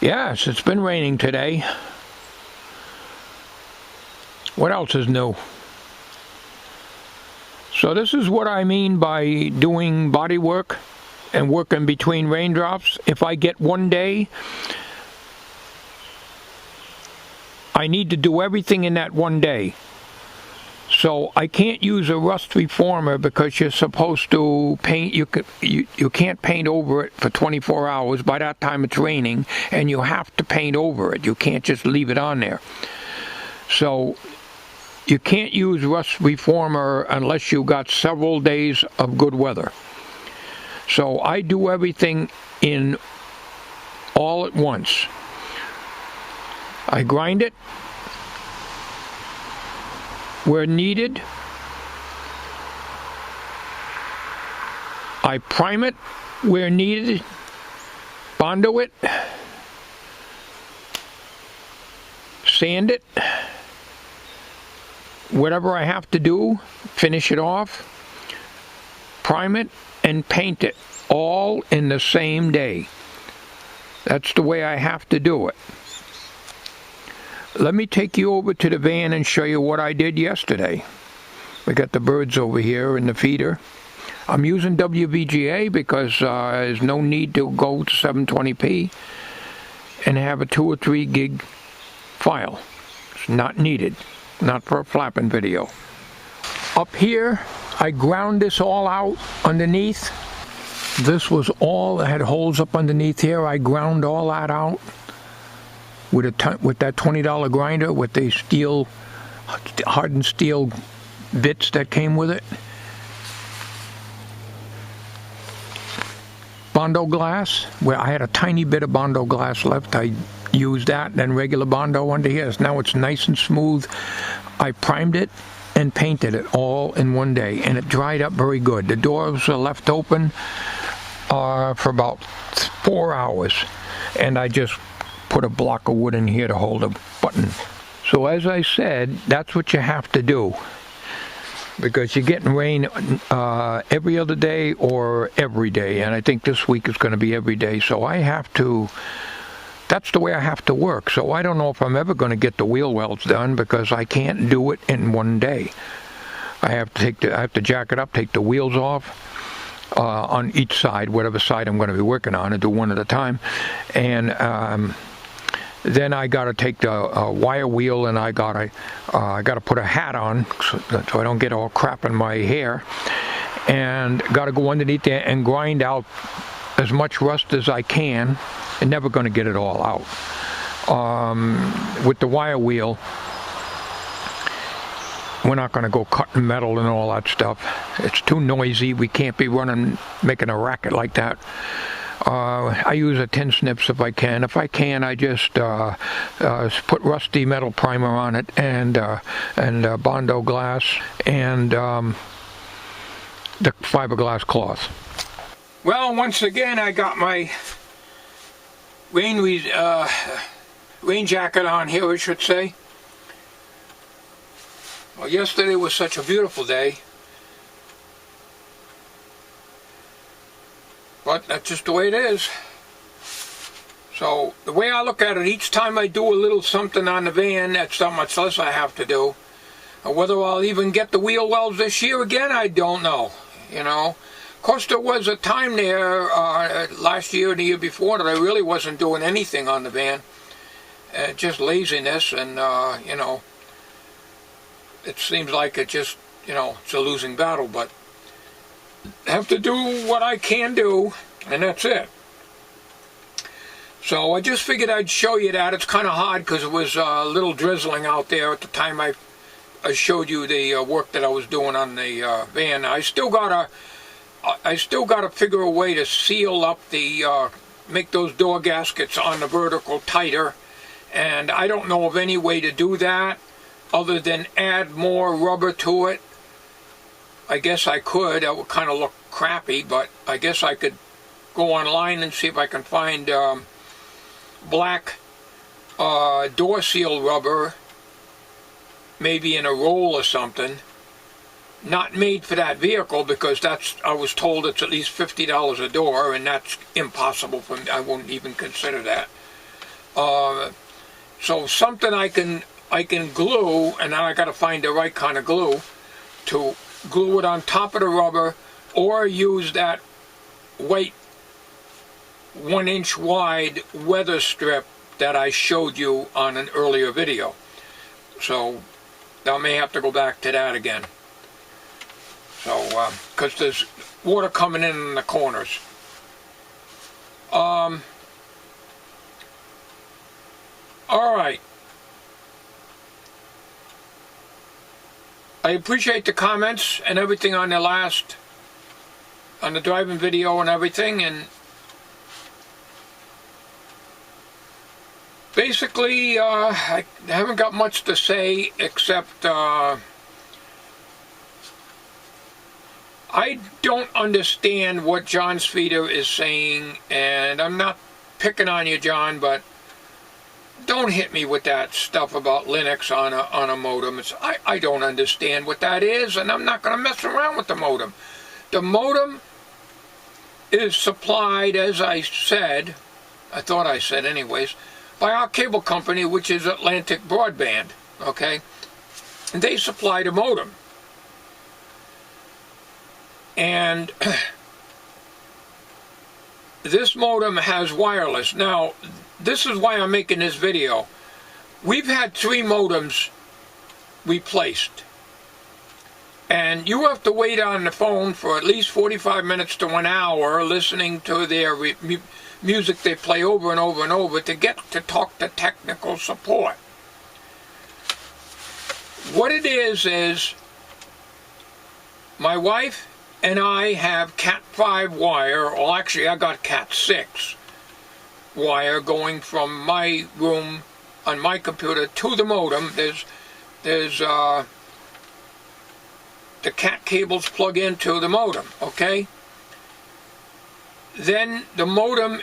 Yes, it's been raining today. What else is new? So this is what I mean by doing body work and working between raindrops. If I get one day, I need to do everything in that one day. So I can't use a rust reformer because you're supposed to paint. You can't paint over it for 24 hours. By that time it's raining, and you have to paint over it. You can't just leave it on there. So you can't use rust reformer unless you got several days of good weather. So I do everything in all at once. I grind it where needed. I prime it where needed, bondo it, sand it, whatever I have to do, finish it off, prime it, and paint it, all in the same day. That's the way I have to do it. Let me take you over to the van and show you what I did yesterday. We got the birds over here in the feeder. I'm using WVGA because there's no need to go to 720p and have a 2 or 3 gig file. It's not needed, not for a flapping video. Up here, I ground this all out underneath. This was all that had holes up underneath here. I ground all that out with that $20 grinder with the steel, hardened steel bits that came with it. Bondo glass, where I had a tiny bit of Bondo glass left. I used that, then regular Bondo under here. Now it's nice and smooth. I primed it and painted it all in one day, and it dried up very good. The doors are left open for about 4 hours, and I just put a block of wood in here to hold a button. So as I said, that's what you have to do, because you're getting rain every other day or every day, and I think this week is going to be every day. So I have to, that's the way I have to work. So I don't know if I'm ever going to get the wheel welds done, because I can't do it in one day. I have to jack it up, take the wheels off on each side, whatever side I'm going to be working on, and do one at a time. And then I got to take the wire wheel, and I got to put a hat on so I don't get all crap in my hair, and got to go underneath there and grind out as much rust as I can. I'm never going to get it all out. With the wire wheel, we're not going to go cutting metal and all that stuff. It's too noisy. We can't be making a racket like that. I use a tin snips if I can. If I can, I just put rusty metal primer on it, and Bondo glass, and the fiberglass cloth. Well, once again, I got my rain jacket on here, I should say. Well, yesterday was such a beautiful day. But that's just the way it is. So the way I look at it, each time I do a little something on the van, that's how much less I have to do. And whether I'll even get the wheel welds this year again, I don't know. You know, of course there was a time there last year and the year before that I really wasn't doing anything on the van. Just laziness, and you know, it seems like it just, you know, it's a losing battle, but I have to do what I can do, and that's it. So I just figured I'd show you that. It's kind of hard because it was a little drizzling out there at the time I showed you the work that I was doing on the van. I still gotta figure a way to seal up the make those door gaskets on the vertical tighter, and I don't know of any way to do that other than add more rubber to it. I guess I could. That would kind of look crappy, but I guess I could go online and see if I can find black door seal rubber, maybe in a roll or something. Not made for that vehicle, because I was told it's at least $50 a door, and that's impossible for me. I wouldn't even consider that. So something I can glue, and now I got to find the right kind of glue to glue it on top of the rubber, or use that white 1-inch wide weather strip that I showed you on an earlier video. So I may have to go back to that again. So, because there's water coming in the corners. All right. I appreciate the comments and everything on the driving video and everything, and basically I haven't got much to say except I don't understand what John Sfeeder is saying, and I'm not picking on you, John, but don't hit me with that stuff about Linux on a modem. I don't understand what that is, and I'm not going to mess around with the modem. The modem is supplied, as I said, I thought I said anyways, by our cable company, which is Atlantic Broadband, okay? And they supply the modem. And this modem has wireless. Now, this is why I'm making this video. We've had 3 modems replaced. And you have to wait on the phone for at least 45 minutes to 1 hour listening to their music they play over and over and over to get to talk to technical support. What it is my wife and I have Cat 5 wire, well actually I got Cat 6 wire going from my room on my computer to the modem. There's the Cat cables plug into the modem, okay? Then the modem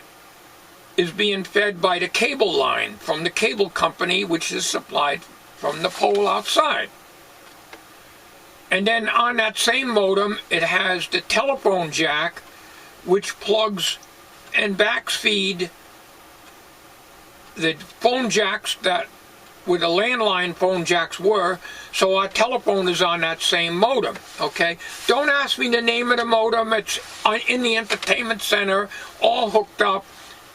is being fed by the cable line from the cable company, which is supplied from the pole outside. And then on that same modem, it has the telephone jack, which plugs and backfeed the phone jacks that where the landline phone jacks were, so our telephone is on that same modem, okay? Don't ask me the name of the modem. It's in the entertainment center, all hooked up,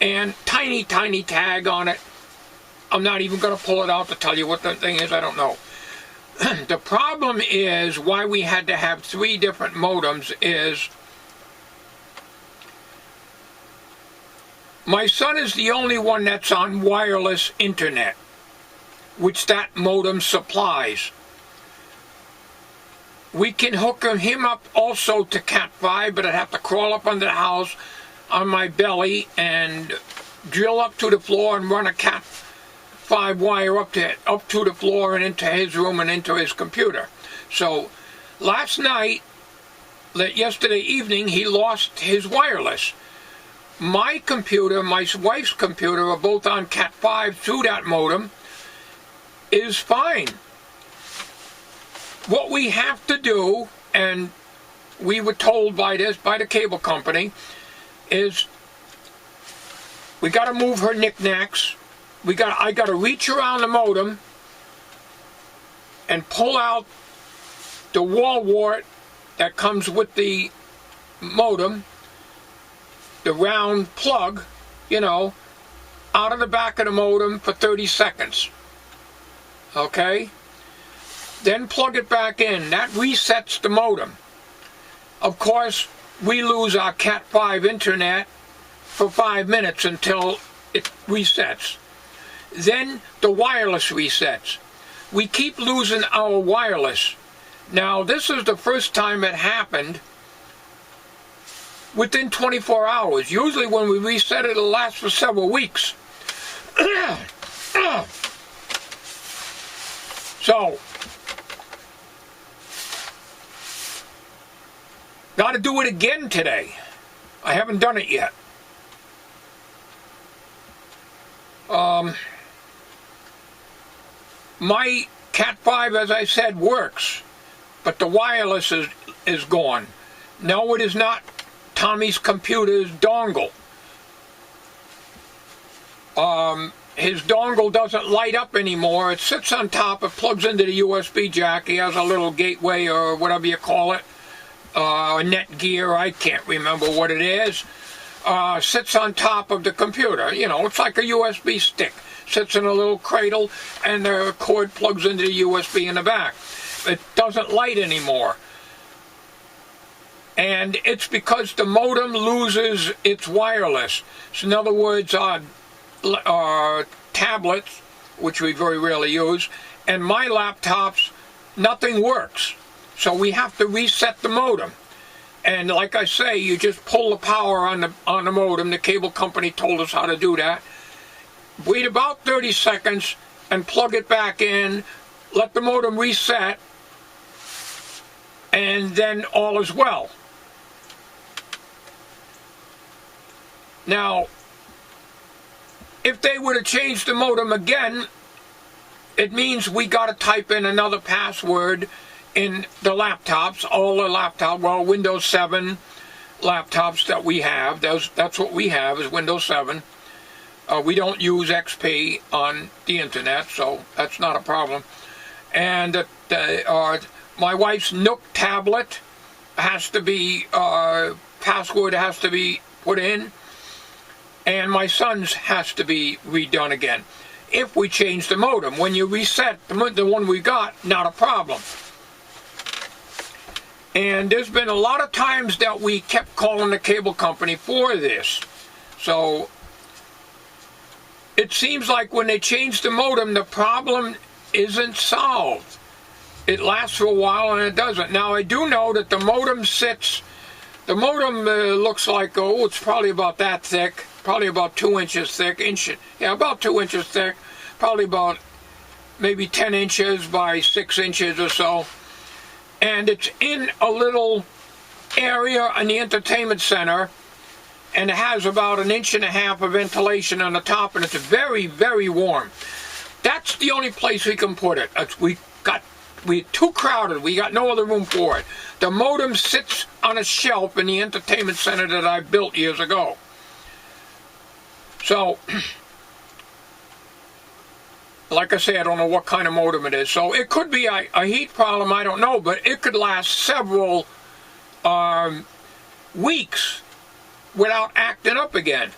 and tiny tag on it. I'm not even going to pull it out to tell you what the thing is. I don't know. The problem is why we had to have 3 different modems is my son is the only one that's on wireless internet, which that modem supplies. We can hook him up also to Cat 5, but I'd have to crawl up under the house on my belly and drill up to the floor and run a Cat 5 wire up to the floor and into his room and into his computer. So last night, yesterday evening, he lost his wireless. My computer, my wife's computer are both on Cat 5 through that modem, is fine. What we have to do, and we were told by the cable company, is we got to move her knickknacks. I got to reach around the modem and pull out the wall wart that comes with the modem, the round plug, you know, out of the back of the modem for 30 seconds. Okay? Then plug it back in. That resets the modem. Of course, we lose our Cat 5 internet for 5 minutes until it resets. Then the wireless resets. We keep losing our wireless. Now, this is the first time it happened within 24 hours. Usually when we reset it, it'll last for several weeks. So, got to do it again today. I haven't done it yet. My Cat 5, as I said, works, but the wireless is gone. No, it is not Tommy's computer's dongle. his dongle doesn't light up anymore. It sits on top, it plugs into the USB jack. He has a little gateway or whatever you call it, Netgear, I can't remember what it is. Sits on top of the computer. You know, it's like a USB stick. Sits in a little cradle, and the cord plugs into the USB in the back. It doesn't light anymore. And it's because the modem loses its wireless. So in other words, tablets, which we very rarely use, and my laptops, nothing works. So we have to reset the modem. And like I say, you just pull the power on the modem. The cable company told us how to do that. Wait about 30 seconds and plug it back in. Let the modem reset. And then all is well. Now, if they were to change the modem again, it means we got to type in another password in the laptops, all the laptops, well, Windows 7 laptops that we have. That's what we have, is Windows 7. We don't use XP on the internet, so that's not a problem. And my wife's Nook tablet has to be, password has to be put in, and my son's has to be redone again. If we change the modem, when you reset the one we got, not a problem. And there's been a lot of times that we kept calling the cable company for this. So it seems like when they change the modem, the problem isn't solved. It lasts for a while and it doesn't. Now I do know that the modem looks like, it's probably about that thick, probably about 2 inches thick, about 2 inches thick, probably about maybe 10 inches by 6 inches or so. And it's in a little area in the entertainment center, and it has about 1.5 inches of ventilation on the top, and it's very, very warm. That's the only place we can put it. We're too crowded. We got no other room for it. The modem sits on a shelf in the entertainment center that I built years ago. So, like I say, I don't know what kind of modem it is. So it could be a heat problem, I don't know, but it could last several weeks without acting up again.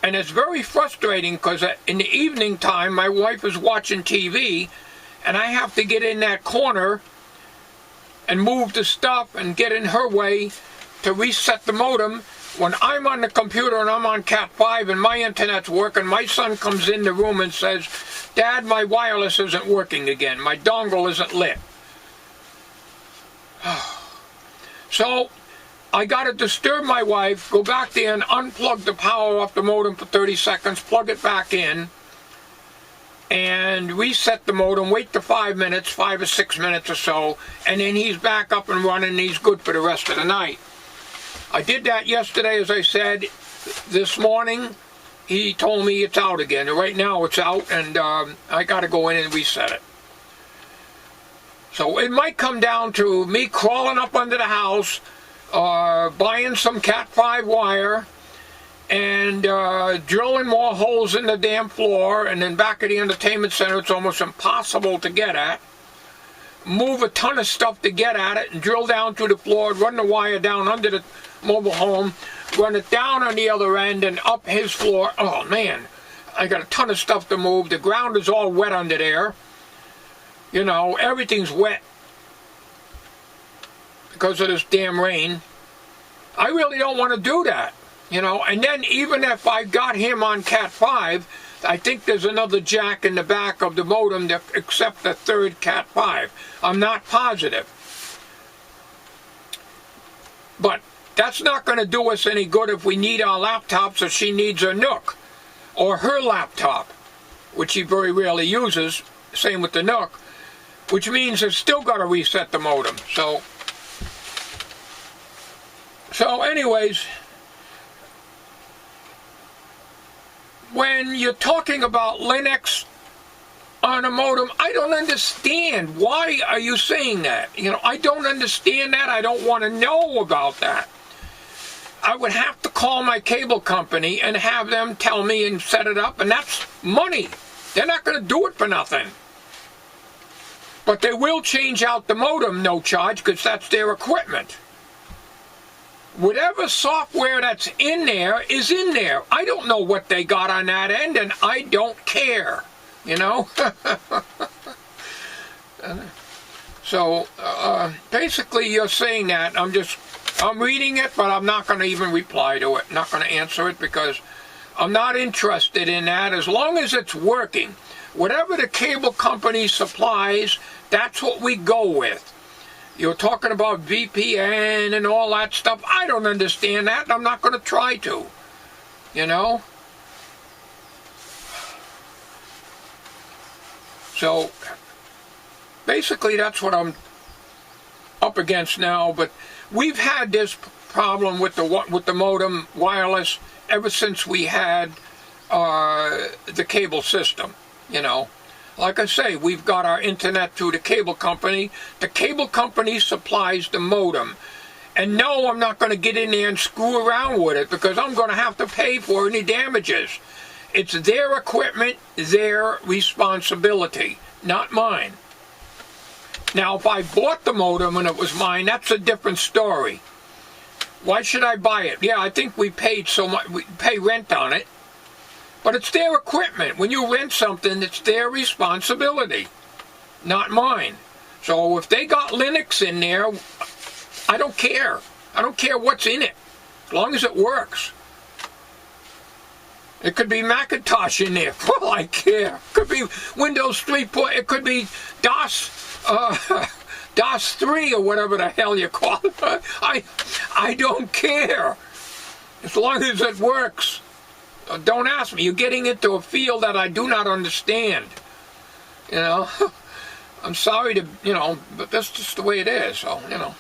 And it's very frustrating because in the evening time, my wife is watching TV, and I have to get in that corner and move the stuff and get in her way to reset the modem. When I'm on the computer and I'm on Cat 5 and my internet's working, my son comes in the room and says, "Dad, my wireless isn't working again. My dongle isn't lit." So I got to disturb my wife, go back there and unplug the power off the modem for 30 seconds, plug it back in, and reset the modem, wait the 5 minutes, 5 or 6 minutes or so, and then he's back up and running and he's good for the rest of the night. I did that yesterday, as I said. This morning, he told me it's out again. Right now it's out, and I got to go in and reset it. So it might come down to me crawling up under the house, buying some Cat 5 wire, and drilling more holes in the damn floor, and then back at the entertainment center it's almost impossible to get at. Move a ton of stuff to get at it, and drill down through the floor, run the wire down under the mobile home, run it down on the other end and up his floor. Oh man, I got a ton of stuff to move. The ground is all wet under there. You know, everything's wet because of this damn rain. I really don't want to do that, you know. And then even if I got him on Cat 5, I think there's another jack in the back of the modem to accept the third Cat 5. I'm not positive. But that's not going to do us any good if we need our laptops or she needs a Nook. Or her laptop, which she very rarely uses. Same with the Nook. Which means it's still got to reset the modem. So anyways, when you're talking about Linux on a modem, I don't understand. Why are you saying that? You know, I don't understand that. I don't want to know about that. I would have to call my cable company and have them tell me and set it up, and that's money. They're not going to do it for nothing. But they will change out the modem, no charge, because that's their equipment. Whatever software that's in there is in there. I don't know what they got on that end, and I don't care, you know? So, basically you're saying that. I'm reading it, but I'm not going to even reply to it. Not going to answer it because I'm not interested in that as long as it's working. Whatever the cable company supplies, that's what we go with. You're talking about VPN and all that stuff. I don't understand that, and I'm not going to try to. You know? So, basically that's what I'm up against now, but we've had this problem with the modem wireless ever since we had the cable system, you know. Like I say, we've got our internet through the cable company. The cable company supplies the modem. And no, I'm not going to get in there and screw around with it because I'm going to have to pay for any damages. It's their equipment, their responsibility, not mine. Now, if I bought the modem and it was mine, that's a different story. Why should I buy it? Yeah, I think we paid so much, we pay rent on it. But it's their equipment. When you rent something, it's their responsibility, not mine. So if they got Linux in there, I don't care. I don't care what's in it, as long as it works. It could be Macintosh in there. Well, I care. It could be Windows 3. It could be DOS 3 or whatever the hell you call it. I don't care, as long as it works. Don't ask me. You're getting into a field that I do not understand. You know, I'm sorry to, you know, but that's just the way it is. So, you know.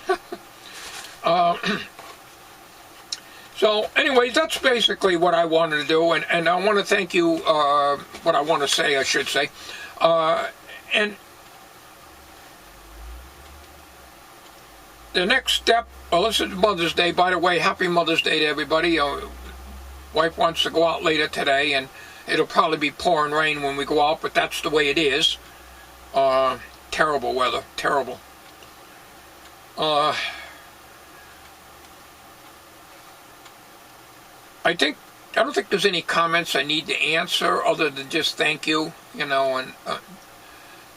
So, anyways, that's basically what I wanted to do, and I want to thank you. What I want to say, I should say, and the next step. Well, this is Mother's Day, by the way. Happy Mother's Day to everybody. Wife wants to go out later today, and it'll probably be pouring rain when we go out, but that's the way it is. Terrible weather, terrible. I don't think there's any comments I need to answer other than just thank you, you know, and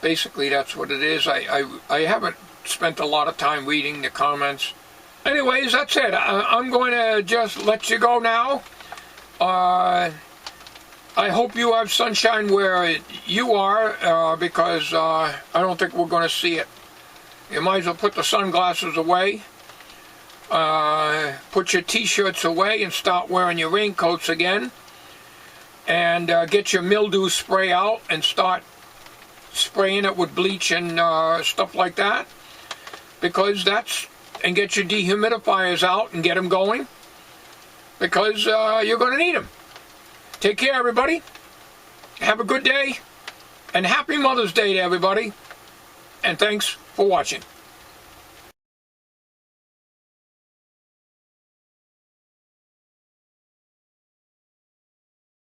basically that's what it is. I haven't spent a lot of time reading the comments. Anyways, that's it. I'm going to just let you go now. I hope you have sunshine where you are, because I don't think we're going to see it. You might as well put the sunglasses away, put your t-shirts away and start wearing your raincoats again, and get your mildew spray out and start spraying it with bleach and stuff like that, because and get your dehumidifiers out and get them going, because you're going to need them. Take care, everybody. Have a good day, and happy Mother's Day to everybody, and thanks for watching.